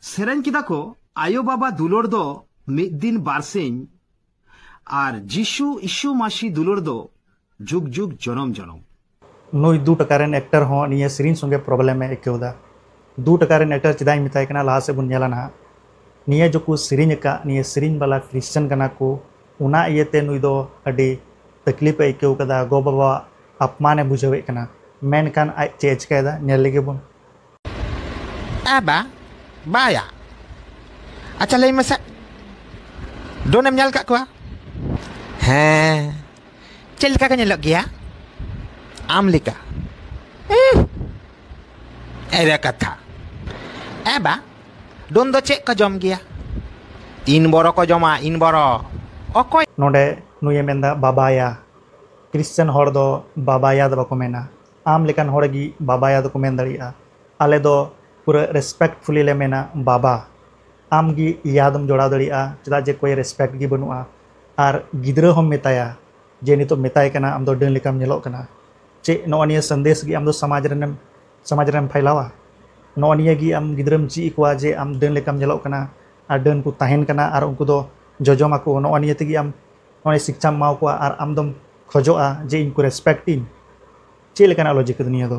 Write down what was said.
सेरेन किदा को आयो बाबा दुलोर दो मिद दिन बारसिंग और जिशु इशु मासी दुलोर दो जुग जुग जनम जनम। नुई 2 टकारेन एक्टर हो निये सेरिन संगे प्रॉब्लम है एकेवदा 2 टकारेन एक्टर चिदाई मिताय कना लाहा से बुन नेला ना निये जो को सेरिन का निये सेरिन वाला क्रिश्चियन कना को उना इयते नुई दो अडी तकलीफ एकेव कदा गो बाबा अपमान बुझावे कना मेनकान आज चेज कदा नेल लेगे बुन Aba, baya. Acha lay masa. Donem nyal kat kuah. He. Cel ka nyalak gya? Am lika. Ada kata. Aba, don do cek ka jom gya. In boro ko joma, in boro. Okoy नोडे नुये मेंदा बाबाया Christian हर दो बाबाया दो बको मेना आम लेकान हरगी बाबाया दो को main दड़िया आले दो पूरा रेस्पेक्टफुली ले मेना बाबा आम गी यादम जोड़ा दड़िया चदा जे कोई रेस्पेक्ट गी बनुआ आर गिद्रा हम मेताया जे नितो मेताय कना आम दो डन लेकाम नेलो कना चे नोनिया संदेश गी आम दो समाज रेम फैलावा नोनिया गी आम गिद्रम ची इकवा जे आम डन लेकाम नेलो कना आर डन को ताहेन कना आर उनको दो जोजोमा को नोनिया तेगी आम नोने शिक्षा माव को आर आम दम खोजोआ जे इनको रेस्पेक्ट इन चे लेकाना लॉजिक दुनिया दो